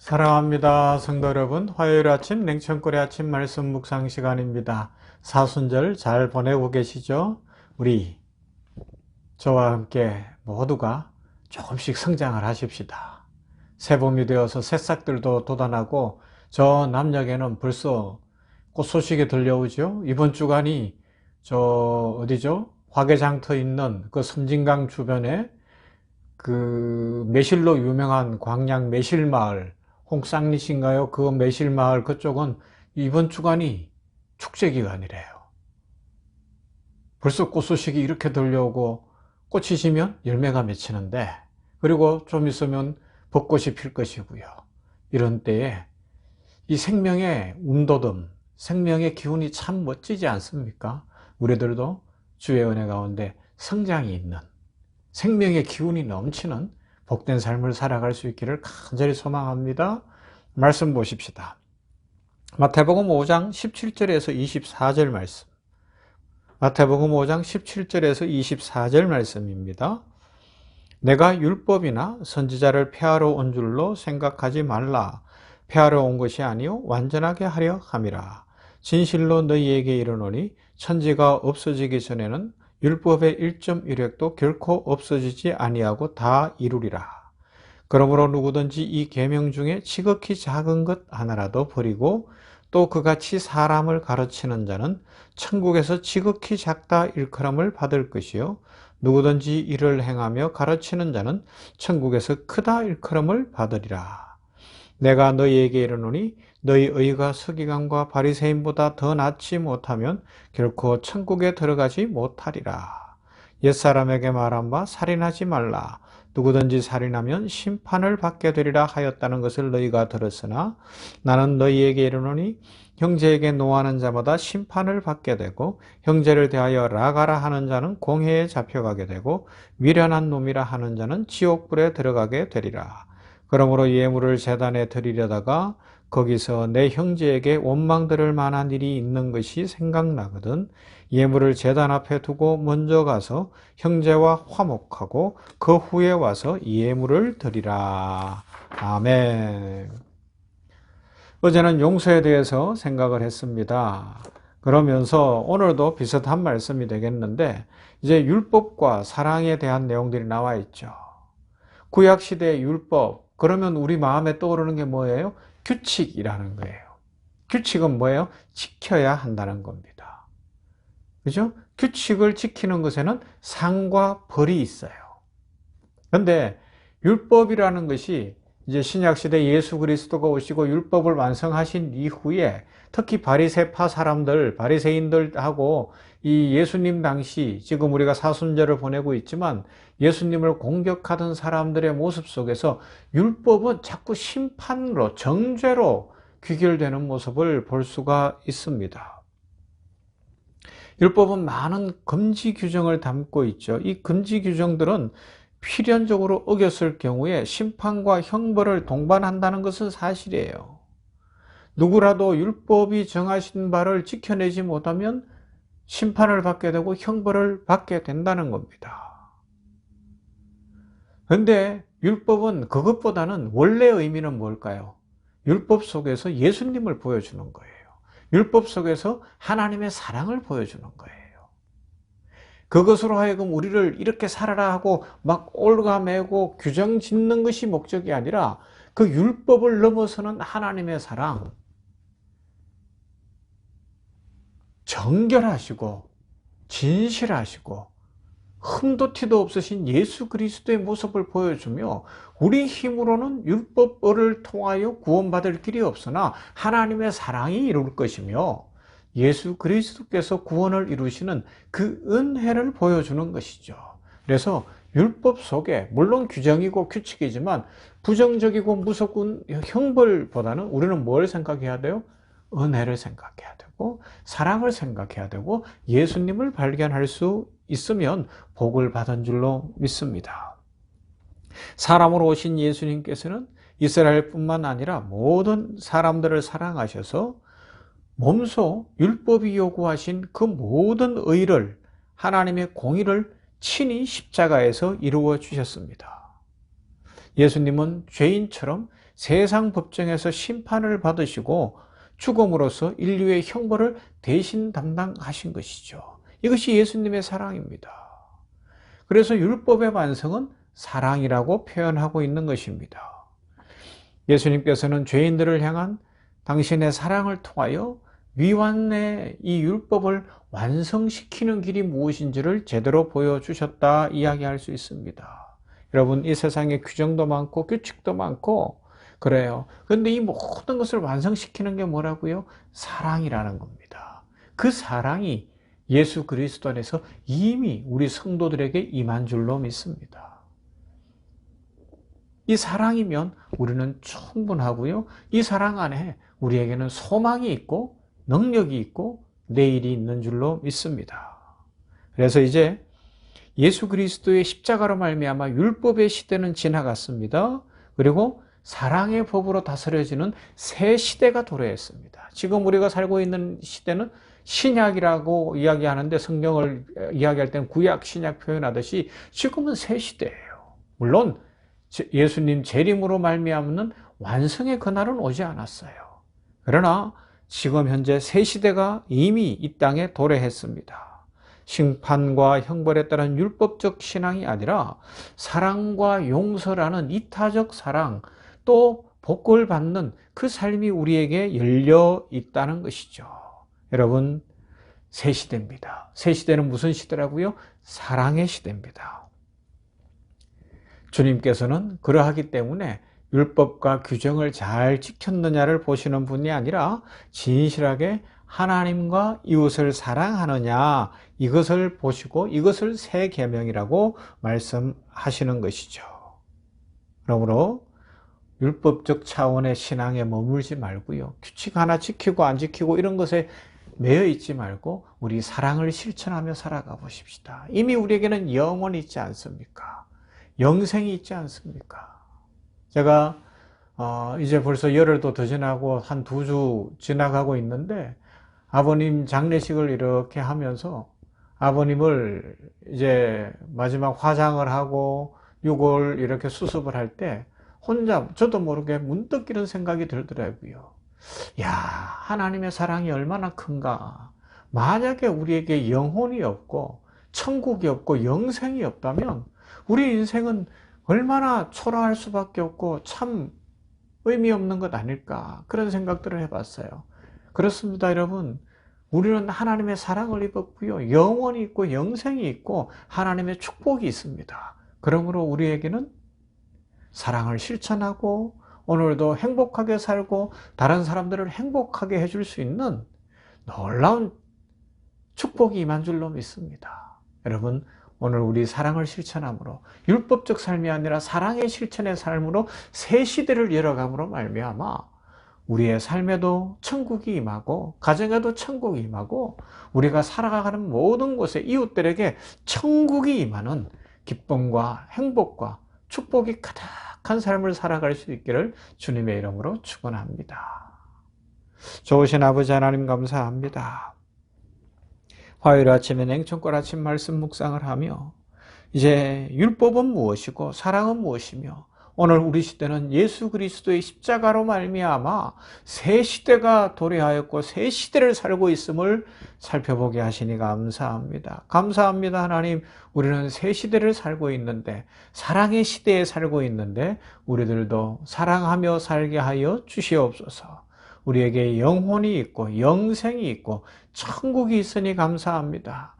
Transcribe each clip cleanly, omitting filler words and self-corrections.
사랑합니다. 성도 여러분, 화요일 아침 냉천골의 아침 말씀 묵상 시간입니다. 사순절 잘 보내고 계시죠? 우리 저와 함께 모두가 조금씩 성장을 하십시다. 새봄이 되어서 새싹들도 돋아나고 저 남녘에는 벌써 꽃 소식이 들려오죠. 이번 주간이 어디죠? 화개장터 있는 그 섬진강 주변에 그 매실로 유명한 광양 매실마을, 홍쌍리신가요? 그 매실마을 그쪽은 이번 주간이 축제 기간이래요. 벌써 꽃 소식이 이렇게 들려오고 꽃이 지면 열매가 맺히는데, 그리고 좀 있으면 벚꽃이 필 것이고요. 이런 때에 이 생명의 운도듬, 생명의 기운이 참 멋지지 않습니까? 우리들도 주의 은혜 가운데 성장이 있는, 생명의 기운이 넘치는 복된 삶을 살아갈 수 있기를 간절히 소망합니다. 말씀 보십시다. 마태복음 5장 17절에서 24절 말씀. 마태복음 5장 17절에서 24절 말씀입니다. 내가 율법이나 선지자를 폐하러 온 줄로 생각하지 말라. 폐하러 온 것이 아니요 완전하게 하려 함이라. 진실로 너희에게 이르노니 천지가 없어지기 전에는 율법의 1.1획도 결코 없어지지 아니하고 다 이루리라. 그러므로 누구든지 이 계명 중에 지극히 작은 것 하나라도 버리고 또 그같이 사람을 가르치는 자는 천국에서 지극히 작다 일컬음을 받을 것이요 누구든지 이를 행하며 가르치는 자는 천국에서 크다 일컬음을 받으리라. 내가 너희에게 이르노니 너희 의가 서기관과 바리새인보다 더 낫지 못하면 결코 천국에 들어가지 못하리라. 옛사람에게 말한 바 살인하지 말라. 누구든지 살인하면 심판을 받게 되리라 하였다는 것을 너희가 들었으나 나는 너희에게 이르노니 형제에게 노하는 자마다 심판을 받게 되고 형제를 대하여 라가라 하는 자는 공회에 잡혀가게 되고 미련한 놈이라 하는 자는 지옥불에 들어가게 되리라. 그러므로 예물을 제단에 드리려다가 거기서 내 형제에게 원망 들을 만한 일이 있는 것이 생각나거든 예물을 제단 앞에 두고 먼저 가서 형제와 화목하고 그 후에 와서 예물을 드리라. 아멘. 어제는 용서에 대해서 생각을 했습니다. 그러면서 오늘도 비슷한 말씀이 되겠는데 이제 율법과 사랑에 대한 내용들이 나와 있죠. 구약시대의 율법, 그러면 우리 마음에 떠오르는 게 뭐예요? 규칙이라는 거예요. 규칙은 뭐예요? 지켜야 한다는 겁니다. 그죠? 규칙을 지키는 것에는 상과 벌이 있어요. 그런데 율법이라는 것이 이제 신약시대 예수 그리스도가 오시고 율법을 완성하신 이후에 특히 바리새파 사람들, 바리새인들하고 이 예수님 당시 지금 우리가 사순절을 보내고 있지만 예수님을 공격하던 사람들의 모습 속에서 율법은 자꾸 심판으로, 정죄로 귀결되는 모습을 볼 수가 있습니다. 율법은 많은 금지 규정을 담고 있죠. 이 금지 규정들은 필연적으로 어겼을 경우에 심판과 형벌을 동반한다는 것은 사실이에요. 누구라도 율법이 정하신 바를 지켜내지 못하면 심판을 받게 되고 형벌을 받게 된다는 겁니다. 그런데 율법은 그것보다는 원래 의미는 뭘까요? 율법 속에서 예수님을 보여주는 거예요. 율법 속에서 하나님의 사랑을 보여주는 거예요. 그것으로 하여금 우리를 이렇게 살아라 하고 막 올가매고 규정 짓는 것이 목적이 아니라 그 율법을 넘어서는 하나님의 사랑, 정결하시고 진실하시고 흠도 티도 없으신 예수 그리스도의 모습을 보여주며 우리 힘으로는 율법을 통하여 구원받을 길이 없으나 하나님의 사랑이 이룰 것이며 예수 그리스도께서 구원을 이루시는 그 은혜를 보여주는 것이죠. 그래서 율법 속에 물론 규정이고 규칙이지만 부정적이고 무섭군 형벌보다는 우리는 뭘 생각해야 돼요? 은혜를 생각해야 되고 사랑을 생각해야 되고 예수님을 발견할 수 있으면 복을 받은 줄로 믿습니다. 사람으로 오신 예수님께서는 이스라엘뿐만 아니라 모든 사람들을 사랑하셔서 몸소 율법이 요구하신 그 모든 의를, 하나님의 공의를 친히 십자가에서 이루어 주셨습니다. 예수님은 죄인처럼 세상 법정에서 심판을 받으시고 죽음으로써 인류의 형벌을 대신 담당하신 것이죠. 이것이 예수님의 사랑입니다. 그래서 율법의 완성은 사랑이라고 표현하고 있는 것입니다. 예수님께서는 죄인들을 향한 당신의 사랑을 통하여 위완의 이 율법을 완성시키는 길이 무엇인지를 제대로 보여주셨다 이야기할 수 있습니다. 여러분, 이 세상에 규정도 많고 규칙도 많고 그래요. 그런데 이 모든 것을 완성시키는 게 뭐라고요? 사랑이라는 겁니다. 그 사랑이 예수 그리스도 안에서 이미 우리 성도들에게 임한 줄로 믿습니다. 이 사랑이면 우리는 충분하고요. 이 사랑 안에 우리에게는 소망이 있고 능력이 있고 내일이 있는 줄로 믿습니다. 그래서 이제 예수 그리스도의 십자가로 말미암아 율법의 시대는 지나갔습니다. 그리고 사랑의 법으로 다스려지는 새 시대가 도래했습니다. 지금 우리가 살고 있는 시대는 신약이라고 이야기하는데 성경을 이야기할 때는 구약, 신약 표현하듯이 지금은 새 시대예요. 물론 예수님 재림으로 말미암는 완성의 그날은 오지 않았어요. 그러나 지금 현재 새 시대가 이미 이 땅에 도래했습니다. 심판과 형벌에 따른 율법적 신앙이 아니라 사랑과 용서라는 이타적 사랑, 또 복을 받는 그 삶이 우리에게 열려 있다는 것이죠. 여러분, 새 시대입니다. 새 시대는 무슨 시대라고요? 사랑의 시대입니다. 주님께서는 그러하기 때문에 율법과 규정을 잘 지켰느냐를 보시는 분이 아니라 진실하게 하나님과 이웃을 사랑하느냐, 이것을 보시고 이것을 새 계명이라고 말씀하시는 것이죠. 그러므로 율법적 차원의 신앙에 머물지 말고요. 규칙 하나 지키고 안 지키고 이런 것에 매여 있지 말고 우리 사랑을 실천하며 살아가 보십시다. 이미 우리에게는 영원이 있지 않습니까? 영생이 있지 않습니까? 제가 이제 벌써 열흘도 더 지나고 한 2주 지나가고 있는데 아버님 장례식을 이렇게 하면서 아버님을 이제 마지막 화장을 하고 유골 이렇게 수습을 할 때 혼자 저도 모르게 문득 이런 생각이 들더라고요. 야, 하나님의 사랑이 얼마나 큰가. 만약에 우리에게 영혼이 없고 천국이 없고 영생이 없다면 우리 인생은 얼마나 초라할 수밖에 없고 참 의미 없는 것 아닐까, 그런 생각들을 해봤어요. 그렇습니다, 여러분. 우리는 하나님의 사랑을 입었고요. 영원이 있고 영생이 있고 하나님의 축복이 있습니다. 그러므로 우리에게는 사랑을 실천하고 오늘도 행복하게 살고 다른 사람들을 행복하게 해줄 수 있는 놀라운 축복이 임한 줄로 믿습니다. 여러분, 오늘 우리 사랑을 실천함으로 율법적 삶이 아니라 사랑의 실천의 삶으로 새 시대를 열어감으로 말미암아 우리의 삶에도 천국이 임하고 가정에도 천국이 임하고 우리가 살아가는 모든 곳에 이웃들에게 천국이 임하는 기쁨과 행복과 축복이 가득한 삶을 살아갈 수 있기를 주님의 이름으로 축원합니다. 좋으신 아버지 하나님 감사합니다. 화요일 아침에 냉천골 아침 말씀 묵상을 하며 이제 율법은 무엇이고 사랑은 무엇이며 오늘 우리 시대는 예수 그리스도의 십자가로 말미암아 새 시대가 도래하였고 새 시대를 살고 있음을 살펴보게 하시니 감사합니다. 감사합니다. 하나님, 우리는 새 시대를 살고 있는데 사랑의 시대에 살고 있는데 우리들도 사랑하며 살게 하여 주시옵소서. 우리에게 영혼이 있고 영생이 있고 천국이 있으니 감사합니다.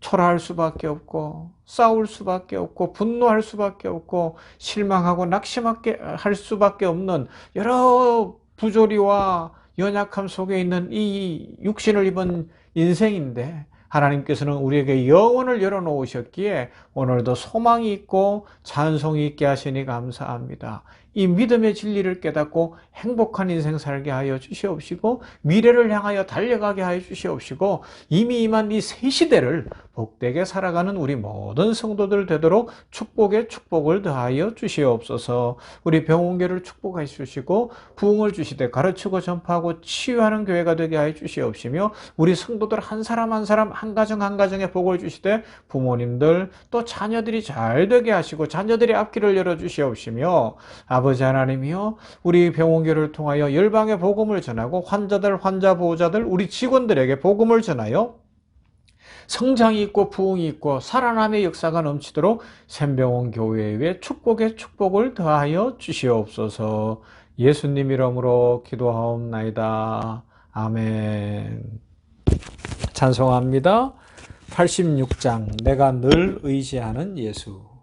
초라할 수밖에 없고 싸울 수밖에 없고 분노할 수밖에 없고 실망하고 낙심하게 할 수밖에 없는 여러 부조리와 연약함 속에 있는 이 육신을 입은 인생인데 하나님께서는 우리에게 영혼을 열어놓으셨기에 오늘도 소망이 있고 찬송이 있게 하시니 감사합니다. 이 믿음의 진리를 깨닫고 행복한 인생 살게 하여 주시옵시고 미래를 향하여 달려가게 하여 주시옵시고 이미 임한 이 새 시대를 복되게 살아가는 우리 모든 성도들 되도록 축복에 축복을 더하여 주시옵소서. 우리 병원교를 축복해 주시고 부흥을 주시되 가르치고 전파하고 치유하는 교회가 되게 하여 주시옵시며 우리 성도들 한 사람 한 사람 한 가정 한 가정에 복을 주시되 부모님들 또 자녀들이 잘 되게 하시고 자녀들의 앞길을 열어 주시옵시며 아버지 하나님이여, 우리 병원교를 통하여 열방의 복음을 전하고 환자들, 환자 보호자들, 우리 직원들에게 복음을 전하여 성장이 있고 부흥이 있고 살아남의 역사가 넘치도록 샘병원 교회에 축복의 축복을 더하여 주시옵소서. 예수님 이름으로 기도하옵나이다. 아멘. 찬송합니다. 86장 내가 늘 의지하는 예수.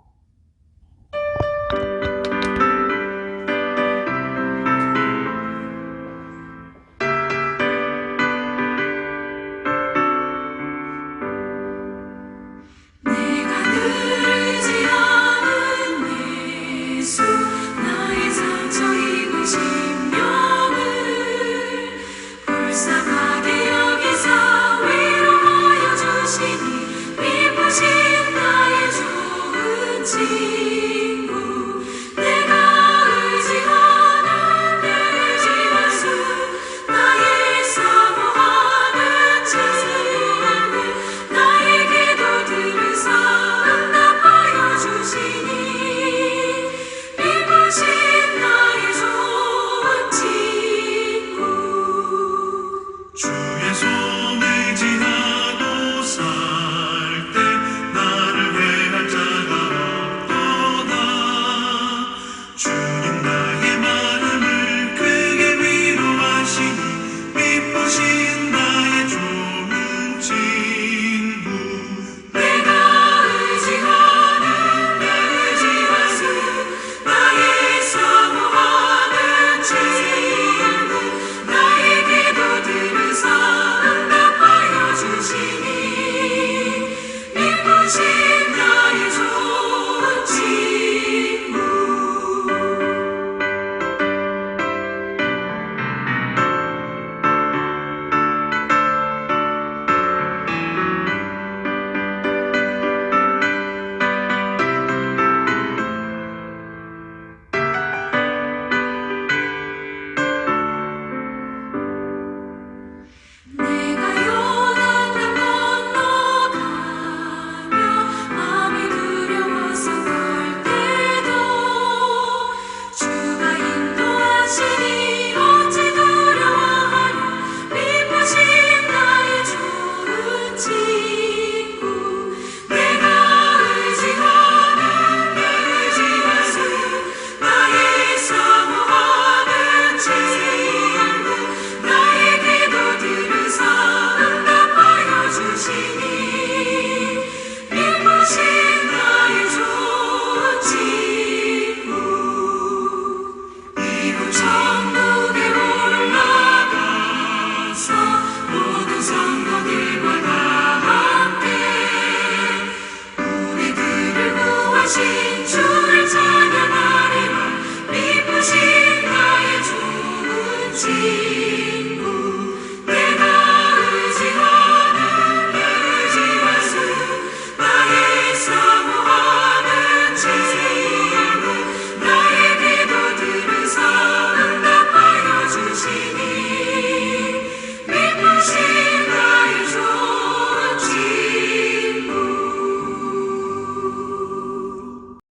신주